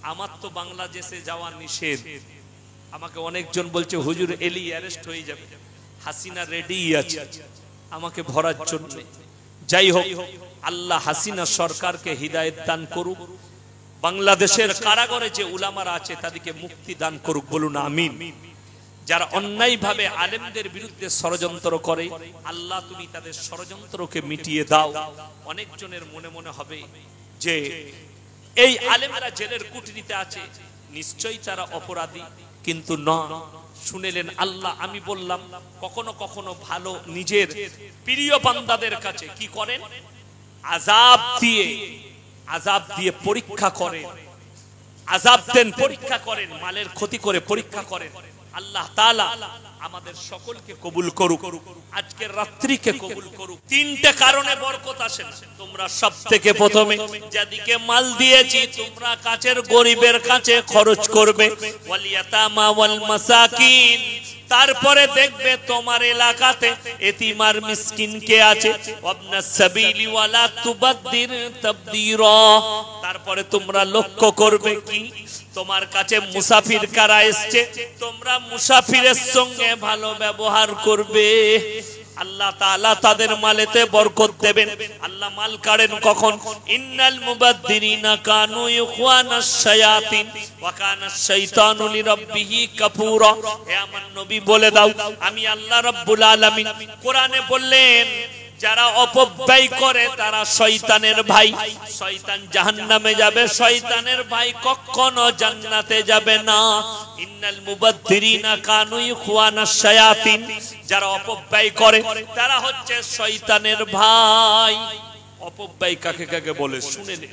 আমার তো বাংলাদেশে যাওয়া নিষেধ। আমাকে অনেকজন বলছে হুজুর এলি অ্যারেস্ট হয়ে যাবে, হাসিনা রেডি আছে আমাকে ভরার জন্য। যাই হোক, আল্লাহ হাসিনা সরকারকে হিদায়েত দান করুক, বাংলাদেশের কারাগারে যে উলামারা আছে তাদেরকে মুক্তি দান করুক, বলুন আমিন। যারা অন্যায়ভাবে আলেমদের বিরুদ্ধে ষড়যন্ত্র করে, আল্লাহ তুমি তাদের ষড়যন্ত্রকে মিটিয়ে দাও। অনেকজনের মনে মনে হবে যে এই আলেমরা জেলের কুঠরিতে আছে, নিশ্চয়ই তারা অপরাধী, কিন্তু না, শুনেলেন আল্লাহ। আমি বললাম কখনো কখনো ভালো নিজের প্রিয় বান্দাদের কাছে কি করেন, আযাব দিয়ে পরীক্ষা করেন, আযাব দেন, পরীক্ষা করেন, মালের ক্ষতি করে পরীক্ষা করেন। আল্লাহ তাআলা আমাদের সকলকে কবুল করুক, আজকের রাত্রিকে কবুল করুক। তিনটে কারণে বরকত আসে না। তোমরা সবথেকে প্রথমে যাদিকে মাল দিয়েছি তোমরা কাছের গরিবের কাছে খরচ করবে, ওয়াল ইয়াতামা ওয়াল মাসাকিন। তারপরে দেখবে তোমার এলাকাতে এতিম আর মিসকিন কে আছে, ওয়াবনাস সাবিলি ওয়ালা তুবাদদির তাবদীরা। তারপরে তোমরা লক্ষ্য করবে কি, তোমার কাছে মুসাফির কারা এসছে, তোমরা মুসাফিরের সঙ্গে ভালো ব্যবহার করবে। আল্লাহ তাআলা তাদের মালেতে বরকত দেবেন। আল্লাহ মাল কাড়েন কখন, ইন্নাল মুবাদদিরিনা কানু ইখওয়ানাশ শায়াতিন ওয়া কানাশ শাইতানু লিরাব্বিহি কাফুরা। হে আমার নবী বলে দাও, আমি আল্লাহ রাব্বুল আলামিন কোরআনে বললেন যারা অপব্যয় করে তারা শয়তানের ভাই, শয়তান জাহান্নামে যাবে, শয়তানের ভাই কখনো জান্নাতে যাবে না। ইন্নাল মুবাদদিরিনা কানু ইখওয়ানাশ শায়াতিন, যারা অপব্যয় করে তারা হচ্ছে শয়তানের ভাই। অপব্যয় কাকে কাকে বলে শুনে নে।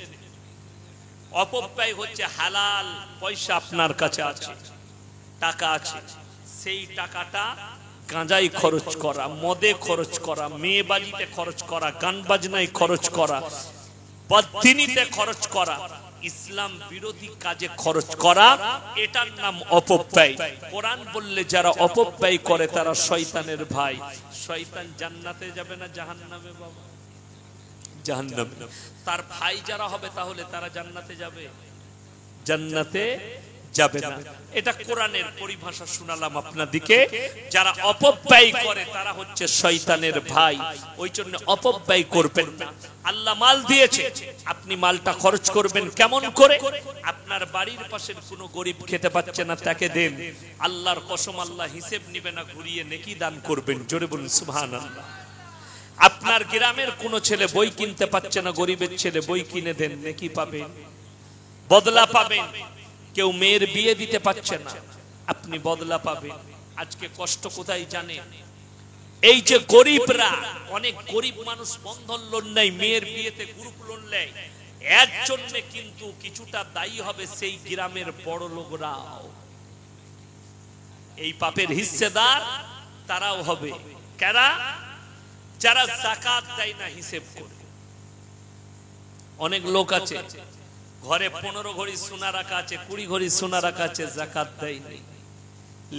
অপব্যয় হচ্ছে হালাল পয়সা আপনার কাছে আছে, টাকা আছে, সেই টাকাটা গাঁজায় খরচ করা, মদে খরচ করা, মেয়ে বাজিতে খরচ করা, গান বাজনায় খরচ করা, বদদিনীতে খরচ করা, ইসলাম বিরোধী কাজে খরচ করা, এটার নাম অপব্যয়। কোরআন বললে যারা অপব্যয় করে তারা শয়তানের ভাই। শয়তান জান্নাতে যাবে না জাহান্নামে? বাবা, জাহান্নামে। তার ভাই যারা হবে তাহলে তারা জান্নাতে যাবে? জান্নাতে যাবে না। এটা কোরআনের পরিভাষা শোনালাম আপনাদেরকে। যারা অপব্যয় করে তারা হচ্ছে শয়তানের ভাই, ওই জন্য অপব্যয় করবেন না। আল্লাহ মাল দিয়েছে, আপনি মালটা খরচ করবেন কেমন করে? আপনার বাড়ির পাশের কোনো গরিব খেতে পাচ্ছে না, তাকে দেন। আল্লাহর কসম, আল্লাহ হিসেব নিবে না, ঘুরিয়ে নেকি দান করবেন। জোরে বলুন সুবহানাল্লাহ। আপনার গ্রামের কোন ছেলে বই কিনতে পাচ্ছে না, গরিবের ছেলে বই কিনে দেন, নেকি পাবেন, বদলা পাবেন। কেউ মেয়ের বিয়ে দিতে পারছে না, আপনি বদলা পাবেন। আজকে কষ্ট কোথায় জানেন? এই যে গরিবরা, অনেক গরিব মানুষ বন্ধন লোন নেয়, মেয়ের বিয়েতে গ্রুপ লোন নেয়, এর জন্য কিন্তু কিছুটা দায়ী হবে সেই গ্রামের বড় লোকরাও। এই পাপের হিস্সেদার তারাও হবে। কারা? যারা যাকাত দেয় না হিসেব করে। অনেক লোক আছে ঘরে 15 ঘড়ি সোনা রাখা আছে, 20 ঘড়ি সোনা রাখা আছে, যাকাত দেয়নি।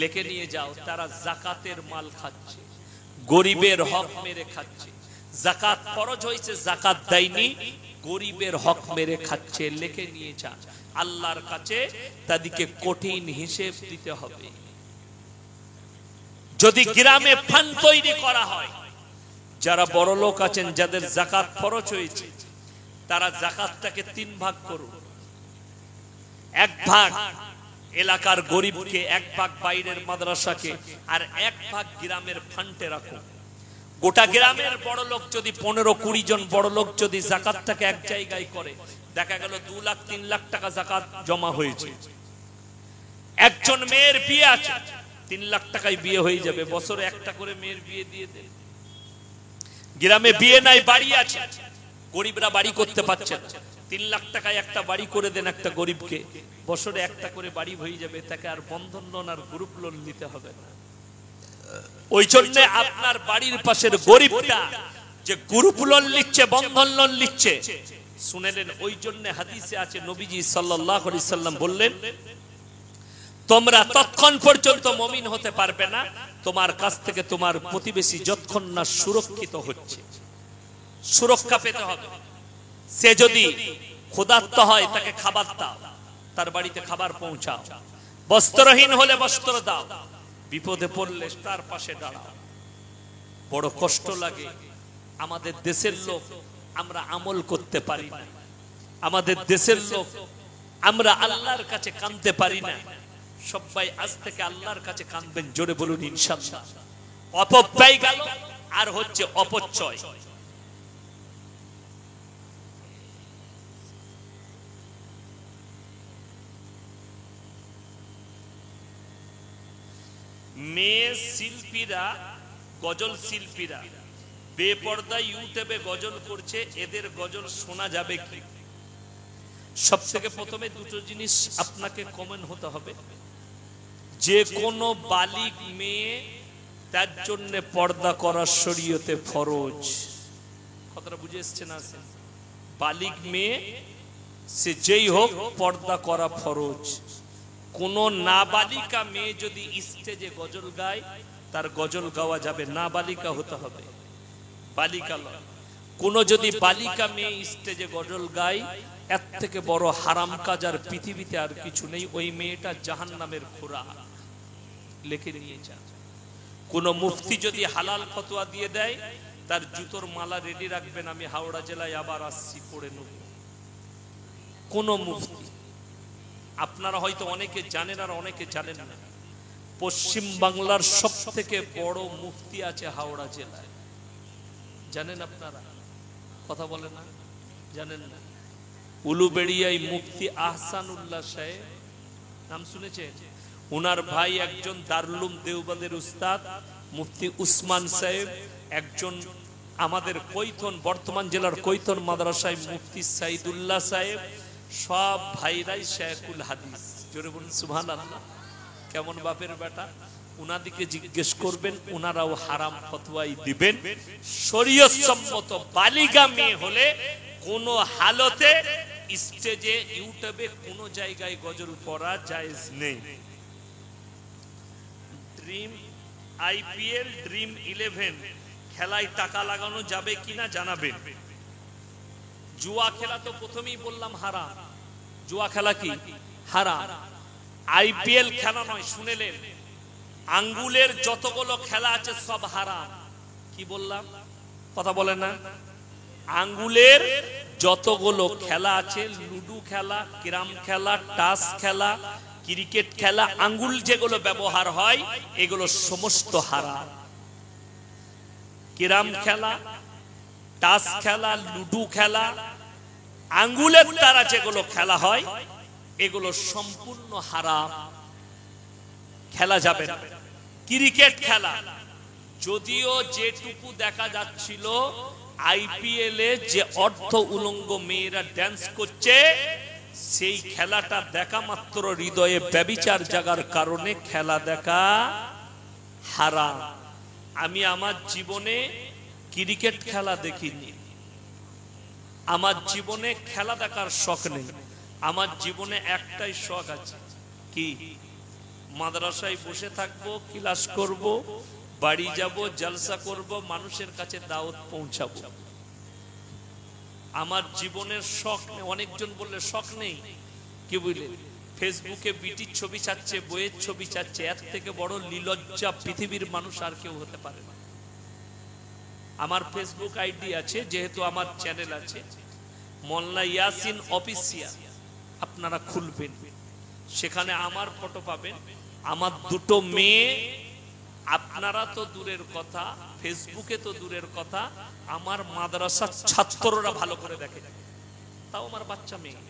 লেখে নিয়ে যাও, তারা যাকাতের মাল খাচ্ছে, গরিবের হক মেরে খাচ্ছে। যাকাত ফরজ হয়েছে, যাকাত দেয়নি, গরিবের হক মেরে খাচ্ছে। লেখে নিয়ে যা, আল্লাহর কাছে তাদেরকে কঠিন হিসেব দিতে হবে। যদি গ্রামে ফান্ড তৈরি করা হয়, যারা বড় লোক আছেন যাদের যাকাত ফরজ হয়েছে, তারা যাকাতটাকে 3 ভাগ করুন। 1 ভাগ এলাকার গরিবকে, 1 ভাগ বাইরের মাদ্রাসাকে, আর 1 ভাগ গ্রামের ফান্ডে রাখুন। গোটা গ্রামের বড় লোক যদি 15-20 জন বড় লোক যদি যাকাতটাকে এক জায়গায় করে, দেখা গেল 2 লাখ 3 লাখ টাকা যাকাত জমা হয়েছে। একজন মেয়ের বিয়ে আছে, 3 লাখ টাকায় বিয়ে হয়ে যাবে। বছরে একটা করে মেয়ের বিয়ে দিয়ে দেন। গ্রামে বিয়ে নাই, বাড়ি আছে, গরিবরা বাড়ি করতে পারছে না, 3 লাখ টাকায় একটা বাড়ি করে দেন একটা গরিবকে, বছরে একটা করে বাড়ি হয়ে যাবে। তাকে আর বন্ধন লোন আর গ্রুপ লোন নিতে হবে না। ওই জন্য আপনার বাড়ির পাশের গরিবটা যে গ্রুপ লোন নিচ্ছে, বন্ধন লোন নিচ্ছে, শুনেলেন? ওই জন্য হাদিসে আছে, নবীজি সাল্লাল্লাহু আলাইহি সাল্লাম বললেন, তোমরা ততক্ষণ পর্যন্ত মুমিন হতে পারবে না তোমার কাছ থেকে তোমার প্রতিবেশী যতক্ষণ না সুরক্ষিত হচ্ছে। সুরক্ষা পেতে হবে। সে যদি ক্ষুধার্ত হয় তাকে খাবার দাও, তার বাড়িতে খাবার পৌঁছাও, বস্ত্রহীন হলে বস্ত্র দাও, বিপদে পড়লে তার পাশে দাঁড়াও। বড় কষ্ট লাগে আমাদের দেশের লোক আমরা আমল করতে পারি না, আমাদের দেশের লোক আমরা আল্লাহর কাছে কাঁদতে পারি না। সবাই আজ থেকে আল্লাহর কাছে কাঁদবেন, জোরে বলুন ইনশাআল্লাহ। অপব্যয় গেল আর হচ্ছে অপচয়। মেয়ে শিল্পীরা, গজল শিল্পীরা বেপর্দা ইউটিউবে গজল করছে, এদের গজল শোনা যাবে কি? সব থেকে প্রথমে দুটো জিনিস আপনাকে কমন হতে হবে। যে কোনো বালিগ মেয়ে তার জন্য পর্দা করা শরীয়তে ফরজ। কথাটা বুঝে এসছে না? বালিগ মেয়ে সে যেই হোক পর্দা করা ফরজ। কোন নাবালিকা মেয়ে যদি স্টেজে গজল গায় তার গজল গাওয়া যাবে, নাবালিকা হতে হবে, বালিকা নয়। কোন যদি বালিকা মেয়ে স্টেজে গজল গায়, এর থেকে বড় হারাম কাজ আর পৃথিবীতে আর কিছু নেই। ওই মেয়েটা জাহান্নামের খোরাক, লিখে নিয়ে যান। কোন মুফতি যদি হালাল ফতোয়া দিয়ে দেয় তার জুতোর মালা রেডি রাখবেন, আমি হাওড়া জেলায় আবার আসছি, পড়ে নেব। কোন মুফতি, আপনারা হয়তো অনেকে জানেন আর অনেকে জানেন না, পশ্চিম বাংলার সব থেকে বড় মুফতি আছে হাওড়া জেলায়। জানেন আপনারা? কথা বলেন না, জানেন না? উলুবেড়িয়ায় মুফতি আহসানুল্লাহ সাহেব, নাম শুনেছেন? উনার ভাই একজন দারুল দেওবন্দের উস্তাদ মুফতি উসমান সাহেব, একজন আমাদের কৈথন, বর্তমান জেলার কৈথন মাদ্রাসায় মুফতি সাইদুল্লাহ সাহেব, সব ভাইরাই শেখুল হাদিস। জোরে বলুন সুবহানাল্লাহ। কেমন বাপের বেটা? উনাদিকে জিজ্ঞেস করবেন, উনারাও হারাম ফতোয়াই দিবেন। শরীয়ত সম্মত বালিগা মেয়ে হলে কোন হালতে স্টেজে ইউটিউবে কোন জায়গায় গজল পড়া জায়েজ নেই। ড্রিম আইপিএল, ড্রিম 11 খেলায় টাকা লাগানো যাবে কিনা জানাবেন। জুয়া খেলা তো প্রথমেই বললাম হারাম। জুয়া খেলা কি? হারাম। আইপিএল খেলা নয়, শুনেলেন? আঙ্গুলের যতগুলো খেলা আছে সব হারাম। কি বললাম? কথা বলে না? আঙ্গুলের যতগুলো খেলা আছে, লুডু খেলা, ক্যারাম খেলা, টাস খেলা, ক্রিকেট খেলা, আঙ্গুল যেগুলো ব্যবহার হয় এগুলো সমস্ত হারাম। ক্যারাম খেলা, টাস খেলা, লুডু খেলা, আঙ্গুলের দ্বারা যেগুলো খেলা হয় এগুলো সম্পূর্ণ হারাম, খেলা যাবে না। ক্রিকেট খেলা, যদিও যেটুকু দেখা যাচ্ছিল আইপিএল এ যে অর্ধ উলঙ্গ মেয়েরা ড্যান্স করছে, সেই খেলাটা দেখা মাত্র হৃদয়ে ব্যভিচার জাগার কারণে খেলা দেখা হারাম। আমি আমার জীবনে ক্রিকেট খেলা দেখিনি, আমার জীবনে খেলা দেখার শখ নেই। আমার জীবনে একটাই শখ আছে, কি? মাদ্রাসায় বসে থাকবো, ক্লাস করব, বাড়ি যাব, জলসা করব, মানুষের কাছে দাওয়াত পৌঁছাবো। আমার জীবনের শখ নেই। অনেকজন বললে শখ নেই, কি বুঝলে? ফেসবুকে বিটির ছবি চাচ্ছে, বইয়ের ছবি চাচ্ছে, এর থেকে বড় নির্লজ্জা পৃথিবীর মানুষ আর কেউ হতে পারে না। আমার ফেসবুক আইডি আছে, যেহেতু আমার চ্যানেল আছে মোল্লা ইয়াসিন অফিসিয়াল, আপনারা খুলবেন, সেখানে আমার ফটো পাবেন। আমার দুটো মেয়ে, আপনারা তো দূরের কথা, ফেসবুকে তো দূরের কথা, আমার মাদ্রাসার ছাত্ররা ভালো করে দেখে। তাও আমার বাচ্চা মেয়ে,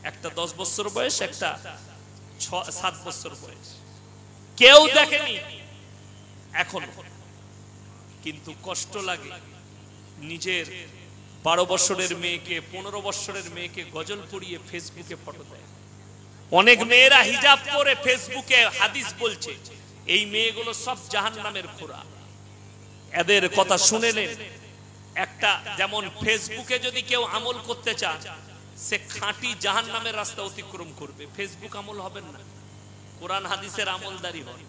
একটা 10 বছর বয়স, একটা 7 বছর বয়স, কেউ দেখেনি এখন। কিন্তু কষ্ট লাগে, নিজের 12 বছরের মেয়েকে, 15 বছরের মেয়েকে গজল পড়িয়ে ফেসবুকে ফটো দেয়। অনেক মেয়েরা হিজাব পরে ফেসবুকে হাদিস বলছে, এই মেয়েগুলো সব জাহান্নামের খোরা। এদের কথা শুনেলেন? একটা যেমন ফেসবুকে যদি কেউ আমল করতে চায়, সে খাঁটি জাহান্নামের রাস্তা অতিক্রম করবে। ফেসবুক আমল হবেন না, কোরআন হাদিসের আমলদারি হয়।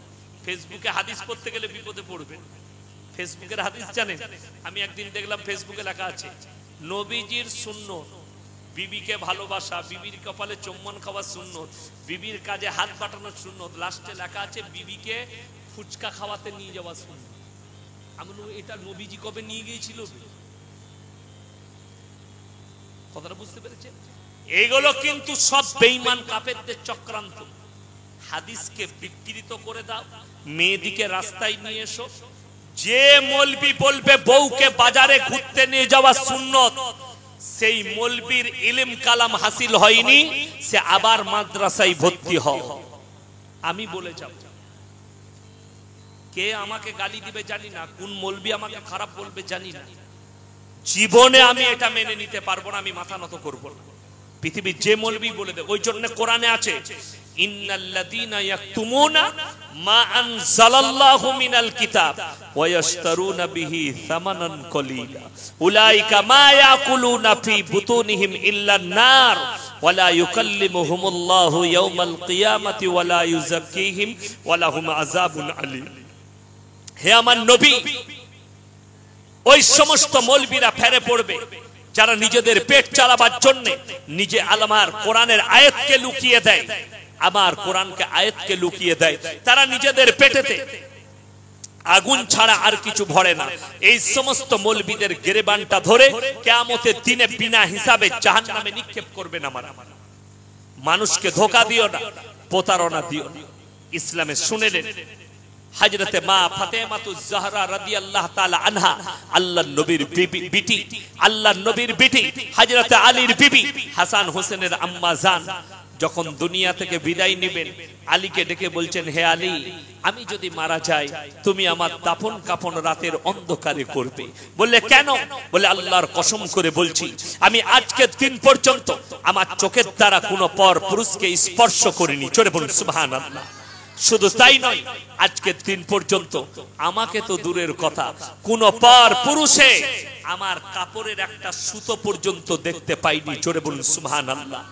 ফেসবুকে হাদিস পড়তে গেলে বিপদে পড়বেন। ফেসবুকের হাদিস জানেন? আমি একদিন দেখলাম ফেসবুকে লেখা আছে, নবীজির সুন্নত বিবিকে ভালোবাসা, বিবির কপালে চুম্বন খাওয়া সুন্নত, বিবির কাজে হাত বাটানো সুন্নত, লাস্টে লেখা আছে বিবিকে ফুচকা খাওয়াতে নিয়ে যাওয়া সুন্নত। আমি এটা নবীজি কবে নিয়ে গিয়েছিল? কথাটা বুঝতে পেরেছেন? এইগুলো কিন্তু সব বেঈমান কাফেরদের চক্রান্ত। হাদিসকে বিকৃত করে দাও, মেয়েদিকে রাস্তায় নিয়ে এসো। যে মৌলবি বলবে বউকে বাজারে ঘুরতে নিয়ে যাওয়া সুন্নত, সেই মৌলবির ইলম কালাম হাসিল হয়নি, সে আবার মাদ্রাসায় ভর্তি হও। আমি বলে যাব, কে আমাকে গালি দিবে জানি না, কোন মৌলবি আমাকে খারাপ বলবে জানি না, জীবনে আমি এটা মেনে নিতে পারবো না, আমি মাথা নত করবো না। পৃথিবীর যে মৌলবি বলে দেয়, ওই জন্য কোরআনে আছে ইন্নাল্লাযীনা ইয়াকতুমুনা মা আনজালাল্লাহু মিনাল কিতাব ওয়া ইয়াশতারুনা বিহি সামানান কলিলা উলাইকা মা ইয়াকুলুনা ফি বুতুনিহিম ইল্লান নার ওয়া লা ইউকাল্লিমুহুমুল্লাহু ইয়াওমাল কিয়ামাতি ওয়া লা ইউযাক্কিহিম ওয়া লাহুম আযাবুন আলীম। হে আমার নবী, ওই সমস্ত মৌলবীরা ফেরে পড়বে যারা নিজেদের পেট চালাবার জন্য নিজে আমার কোরআনের আয়াতকে লুকিয়ে দেয়, আমার কোরআনকে আয়াতকে লুকিয়ে দেয়। তারা নিজেদের পেটেতে আগুন ছাড়া আর কিছু ভরে না। এই সমস্ত মৌলবীদের গেরেবানটা ধরে কিয়ামতের দিনে বিনা হিসাবে জাহান্নামে নিক্ষেপ করবেন। আমার মানুষকে ধোঁকা দিও না, প্রতারণা দিও না। ইসলামে শুনেলেন হযরতে মা ফাতেমাতুজ জাহরা রাদিয়াল্লাহু তাআলা আনহা, আল্লাহর নবীর বিটি, আল্লাহর নবীর বিটি হযরতে আলীর বিবি, হাসান হোসেনের আম্মা জান যখন দুনিয়া থেকে বিদায় নেবেন, আলীকে ডেকে বলছেন, হে আলী, আমি যদি মারা যাই তুমি আমার দাফন কাফন রাতের অন্ধকারে করবে। বললে কেন? বলে আল্লাহর কসম করে বলছি, আমি আজকের দিন পর্যন্ত আমার চোখের দ্বারা কোনো পর পুরুষকে স্পর্শ করিনি। জোরে বলুন সুবহানাল্লাহ। শুধু তাই নয়, আজকের দিন পর্যন্ত আমাকে তো দূরের কথা, কোন পর পুরুষে আমার কাপড়ের একটা সুতো পর্যন্ত দেখতে পাইনি। জোরে বলুন সুবহানাল্লাহ।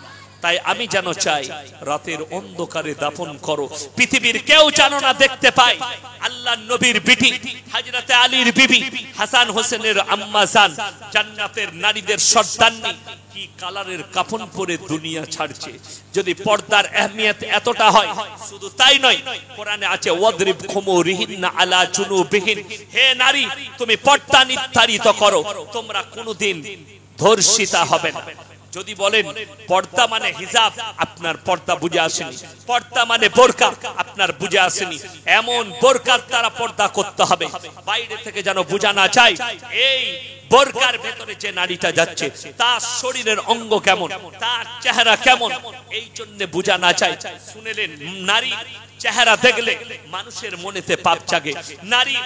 তাই আমি যেন চাই রাতের অন্ধকারে দাফন করো, পৃথিবীর কেউ যেন না দেখতে পায়। আল্লাহর নবীর বিটি হযরতে আলীর বিবি, হাসান হোসেনের আম্মা জান, জান্নাতের নারীদের সর্দারনি, কি কালারের কাফন পরে দুনিয়া ছাড়ছে। যদি পর্দার আহমিয়ত এতটা হয়, শুধু তাই নয়, কোরআনে আছে ওয়াদরিব খুমুরিহিন্না আলা জুনুবিহিন, হে নারী তুমি পর্দা নির্ধারিত করো, তোমরা কোনোদিন ধর্ষিতা হবে না। যদি বলেন পর্দা মানে হিজাব, আপনার পর্দা বুঝে আসেনি। পর্দা মানে বোরকা, আপনার বুঝে আসেনি। এমন বোরকার দ্বারা পর্দা করতে হবে, বাইরে থেকে যেন বোঝা না যায় এই বোরকার ভেতরে যে নারীটা যাচ্ছে তার শরীরের অঙ্গ কেমন, তার চেহারা কেমন, এই জন্য বোঝা না যায়। শুনেলেন, নারী চেহারা দেখলে মানুষের মনেতে পাপ জাগে, নারী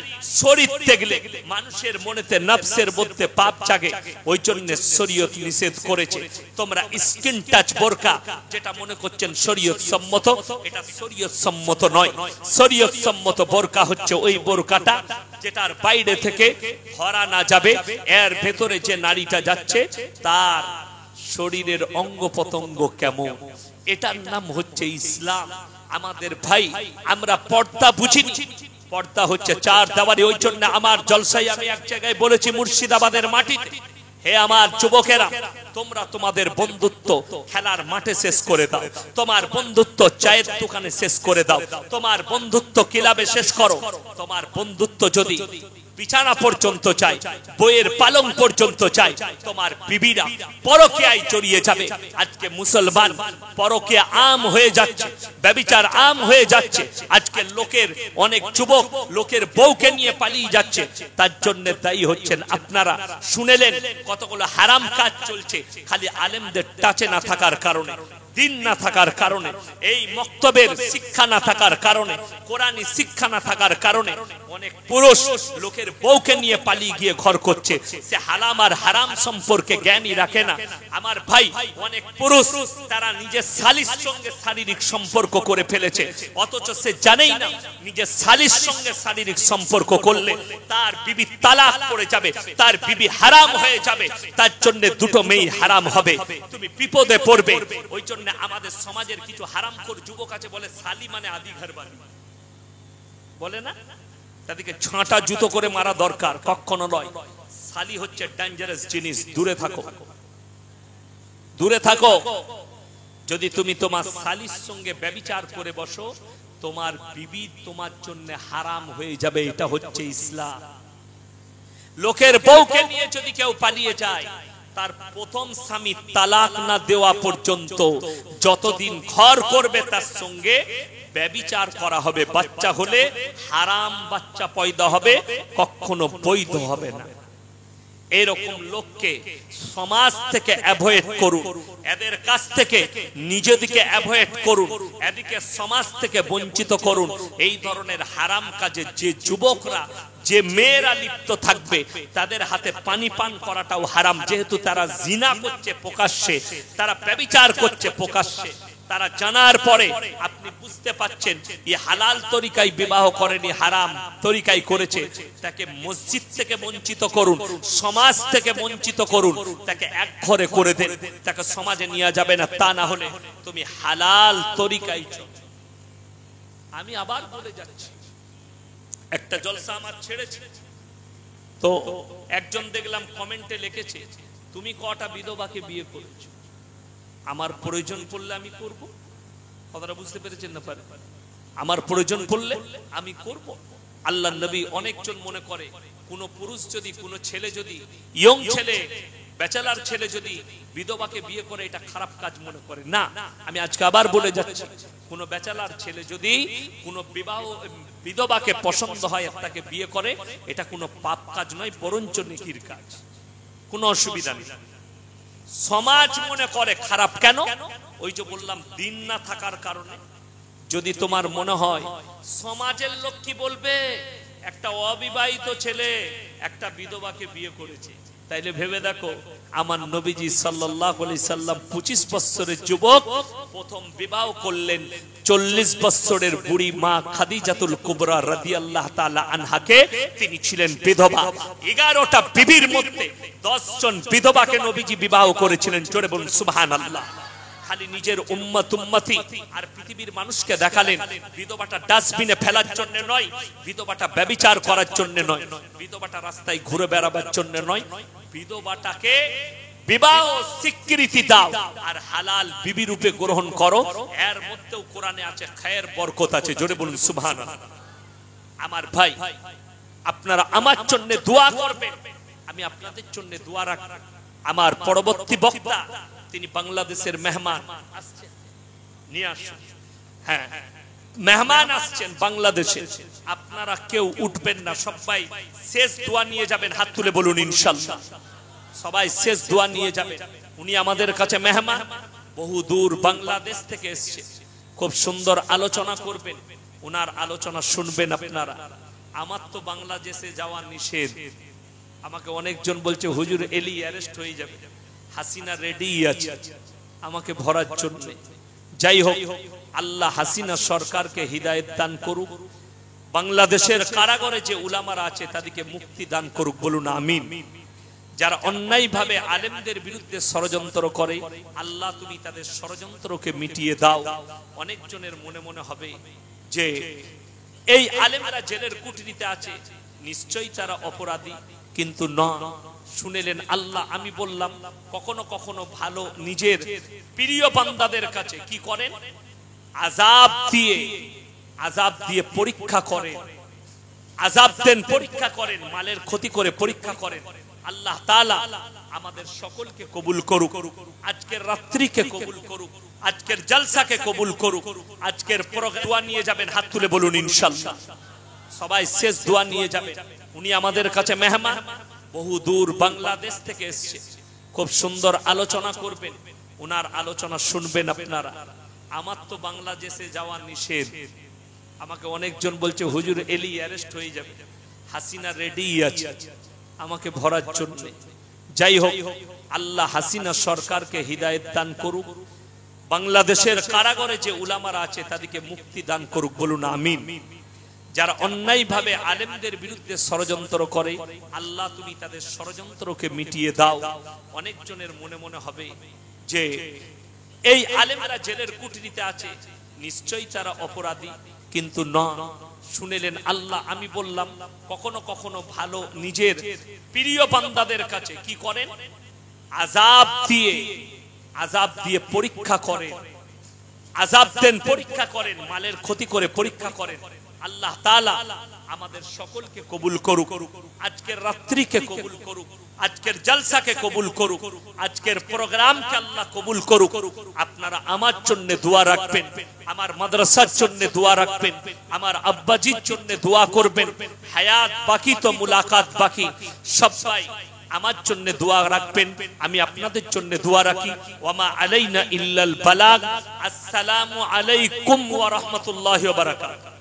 শরীর দেখলে মানুষের মনেতে নফসের মধ্যে পাপ জাগে। ওই জন্য শরীয়ত নিষেধ করেছে, তোমরা স্কিন টাচ বোরকা যেটা মনে করছেন শরীয়ত সম্মত, এটা শরীয়ত সম্মত নয়। শরীয়ত সম্মত বোরকা হচ্ছে ওই বোরকাটা যেটার বাইরে থেকে ধরা না যাবে, এর ভেতরে যে নারীটা যাচ্ছে তার শরীরের অঙ্গ প্রত্যঙ্গ কেমন, এটার নাম হচ্ছে ইসলাম। আমাদের ভাই, আমরা পর্দা বুঝিনি। পর্দা হচ্ছে চার দেওয়ারি। ওই জন্য আমার জলসায় আমি এক জায়গায় বলেছি, মুর্শিদাবাদের মাটিতে, হে আমার যুবকেরা, তোমরা তোমাদের বন্ধুত্ব খেলার মাঠে শেষ করে দাও, তোমার বন্ধুত্ব চায়ের দোকানে শেষ করে দাও, তোমার বন্ধুত্ব ক্লাবে শেষ করো। তোমার বন্ধুত্ব যদি বিছানা পর্যন্ত চাই, বইয়ের পালং পর্যন্ত চাই, তোমার বিবিরা পরকীয়ায় জড়িয়ে যাবে। আজকে মুসলমান পরকীয়া আম হয়ে যাচ্ছে, ব্যভিচার আম হয়ে যাচ্ছে। আজকে লোকের অনেক যুবক লোকের বউকে নিয়ে পালিয়ে যাচ্ছে। তার জন্য দায়ী হচ্ছেন আপনারা। শুনেলেন কতগুলো হারাম কাজ চলছে, খালি আলেমদের টাচে না থাকার কারণে, দিন না থাকার কারণে, এই মক্তবের শিক্ষা না থাকার কারণে, কোরআনী শিক্ষা না থাকার কারণে অনেক পুরুষ লোকের বউকে নিয়ে পালিয়ে গিয়ে ঘর করছে। সে হালাম আর হারাম সম্পর্কে জ্ঞানই রাখে না। আমার ভাই, অনেক পুরুষ তারা নিজের শালীর সঙ্গে শারীরিক সম্পর্ক করে ফেলেছে, অথচ সে জানেই না নিজের শালীর সঙ্গে শারীরিক সম্পর্ক করলে তার বিবি তালাক পড়ে যাবে, তার বিবি হারাম হয়ে যাবে, তার জন্য দুটো মেয়ে হারাম হবে, তুমি বিপদে পড়বে। ওই জন্য আমাদের সমাজের কিছু হারামখোর যুবক আছে, বলে শালী মানে আদি ঘর বাড়ি, বলে না? তাদেরকে ঝাঁটা জুতো করে মারা দরকার, কখনো নয়। শালী হচ্ছে ডেঞ্জারাস জিনিস, দূরে থাকো। দূরে থাকো। যদি তুমি তোমার শালীর সঙ্গে ব্যভিচার করে বসো, তোমার বিবি তোমার জন্য হারাম হয়ে যাবে। এটা হচ্ছে ইসলাম। লোকের বউকে নিয়ে যদি কেউ পালিয়ে যায়, তার প্রথম স্বামী তালাক না দেওয়া পর্যন্ত যতদিন ঘর করবে তার সঙ্গে ব্যভিচার করা হবে। বাচ্চা হলে হারাম বাচ্চা পয়দা হবে, কখনো বৈধ হবে না। এরকম লোককে সমাজ থেকে অ্যাভয়েড করুন, এদের কাছ থেকে নিজেদিকে অ্যাভয়েড করুন, এদিকে সমাজ থেকে বঞ্চিত করুন। এই ধরনের হারাম কাজে যে যুবকরা, যে মেয়েরা লিপ্ত থাকবে, তাদের হাতে পানি পান করাটাও হারাম। যেহেতু তারা জিনা করছে প্রকাশ্যে, তারা ব্যভিচার করছে প্রকাশ্যে, তারা জানার পরে আপনি বুঝতে পাচ্ছেন এই হালাল তরিকায় বিবাহ করেনি, হারাম তরিকায় করেছে, তাকে মসজিদ থেকে বঞ্চিত করুন, সমাজ থেকে বঞ্চিত করুন, তাকে এক ঘরে করে দেন, তাকে সমাজে নিয়ে যাবে না। তা না হলে তুমি হালাল তরিকায় চলো। আমি আবার বলে যাচ্ছি, একটা জলসা আমার ছেড়েছে, তো একজন দেখলাম কমেন্টে লিখেছে, তুমি কটা বিধবাকে বিয়ে করেছো? আমার প্রয়োজন পড়লে আমি করব। কথাটা বুঝতে পেরেছেন না? পারে আমার প্রয়োজন পড়লে আমি করব। আল্লাহ নবী, অনেকজন মনে করে কোন পুরুষ যদি, কোন ছেলে যদি, ইয়ং ছেলে, ব্যাচেলার ছেলে যদি বিধবাকে বিয়ে করে, এটা খারাপ কাজ মনে করে না। আমি আজকে আবার বলে যাচ্ছি, কোন ব্যাচেলার ছেলে যদি কোন বিধবাকে পছন্দ হয়, তাকে বিয়ে করে, এটা কোনো পাপ কাজ নয়, বরঞ্চ নেকির কাজ, কোনো অসুবিধা নেই। সমাজ মনে করে খারাপ। কেন? ওই যে বললাম, দিন না থাকার কারণে। যদি তোমার মনে হয় সমাজের লোক কি বলবে, একটা অবিবাহিত ছেলে একটা বিধবাকে বিয়ে করেছে, তাইলে ভেবে দেখো, আমার নবীজি সাল্লাল্লাহু আলাইহি সাল্লাম 25 বছরের যুবক প্রথম বিবাহ করলেন 40 বছরের বুড়ি মা খাদিজাতুল কুবরা রাদিয়াল্লাহু তাআলা আনহাকে। তিনি ছিলেন বিধবা। 11টা বিবির মধ্যে 10 জন বিধবাকে নবীজি বিবাহ করেছিলেন। জোরে বলুন সুবহানাল্লাহ। খালি নিজের উম্মতি আর পৃথিবীর মানুষকে দেখালেন, বিধবাটা ডাস্টবিনে ফেলার জন্য নয়, বিধবাটা ব্যভিচার করার জন্য নয়, বিধবাটা রাস্তায় ঘুরে বেড়াবার জন্য নয়, বিধবাটাকে বিবাহ স্বীকৃতি দাও আর হালাল বিবি রূপে গ্রহণ করো। এর মধ্যেও কোরআনে আছে খায়ের, বরকত আছে। জোরে বলুন সুবহানাল্লাহ। আমার ভাই, আপনারা আমার জন্য দোয়া করবেন, আমি আপনাদের জন্য দোয়া রাখব। আমার পরবর্তী বক্তা, তিনি বাংলাদেশের মেহমান আসছেন, নিয়ে আসুন। হ্যাঁ, মেহমান আসছেন বাংলাদেশে। আপনারা কেউ উঠবেন না, সবাই শেষ দোয়া নিয়ে যাবেন। হাত তুলে বলুন ইনশাআল্লাহ। সবাই শেষ দোয়া নিয়ে যাবেন। উনি আমাদের কাছে মেহমান, বহু দূর বাংলাদেশ থেকে এসেছে। খুব সুন্দর আলোচনা করবেন, ওনার আলোচনা শুনবেন আপনারা। আমার তো বাংলাদেশে যাওয়া নিষেধ। আমাকে অনেকজন বলছে, হুজুর এলি অ্যারেস্ট হয়ে যাবে, হাসিনা রেডি আছে আমাকে ভরার জন্য। যাই হোক, আল্লাহ হাসিনা সরকারকে হিদায়েত দান করুক, বাংলাদেশের কারাগারে যে উলামারা আছে তাদেরকে মুক্তি দান করুক। বলুন আমিন। যারা অন্যায়ভাবে আলেমদের বিরুদ্ধে ষড়যন্ত্র করে, আল্লাহ তুমি তাদের ষড়যন্ত্রকে মিটিয়ে দাও। অনেকজনের মনে মনে হবে যে এই আলেমরা জেলের কুঠরিতে আছে, নিশ্চয়ই তারা অপরাধী, কিন্তু না। শুনেলেন আল্লাহ, আমি বললাম কখনো কখনো ভালো নিজের প্রিয় বান্দাদের কাছে কি করেন, আযাব দিয়ে পরীক্ষা করেন, আযাব দেন, পরীক্ষা করেন, মালের ক্ষতি করে পরীক্ষা করেন। আল্লাহ তাআলা আমাদের সকলকে কবুল করুক, আজকের রাত্রিকে কবুল করুক, আজকের জলসাকে কবুল করুক। আজকের দোয়া নিয়ে যাবেন, হাত তুলে বলুন ইনশাআল্লাহ। সবাই শেষ দোয়া নিয়ে যাবেন। উনি আমাদের কাছে মেহমান, বহু দূর বাংলাদেশ থেকে এসেছে। খুব সুন্দর আলোচনা করবেন, ওনার আলোচনা শুনবেন আপনারা। আমার তো বাংলাদেশে যাওয়া নিষেধ। আমাকে অনেকজন বলছে, হুজুর এলি অ্যারেস্ট হয়ে যাবে, হাসিনা রেডি আছে আমাকে ভরার জন্য। যাই হোক, আল্লাহ হাসিনা সরকারকে হিদায়েত দান করুক, বাংলাদেশের কারাগারে যে উলামারা আছে তাদেরকে মুক্তি দান করুক। বলুন আমিন। যারা অন্যায়ভাবে আলেমদের বিরুদ্ধে ষড়যন্ত্র করে, আল্লাহ তুমি তাদের ষড়যন্ত্রকে মিটিয়ে দাও। অনেকজনের মনে মনে হবে যে এই আলেমরা জেলের কুঠরিতে আছে, নিশ্চয়ই তারা অপরাধী, কিন্তু না। শুনেলেন আল্লাহ, আমি বললাম কখনো কখনো ভালো নিজের প্রিয় বান্দাদের কাছে কি করেন, আযাব আযাব দিয়ে পরীক্ষা করেন, আযাব দেন, পরীক্ষা করেন, মালের ক্ষতি করে পরীক্ষা করেন। আল্লাহ তাআলা আমাদের সকলকে কবুল করুক, আজকের রাত্রিকে কবুল করুক, আজকের জলসাকে কবুল করুক, আজকের প্রোগ্রামকে আল্লাহ কবুল করুক। আপনারা আমার জন্য দোয়া রাখবেন, আমার মাদ্রাসার জন্য দোয়া রাখবেন, আমার আব্বাজির জন্য দোয়া করবেন। হায়াত বাকি তো মুলাকাত বাকি, সবাই আমার জন্য দোয়া রাখবেন, আমি আপনাদের জন্য দোয়া রাখি। ওয়ামা আলাইনা ইল্লাল বালাগ। আসসালামু আলাইকুম ওয়া রাহমাতুল্লাহি ওয়া বারাকাতুহু।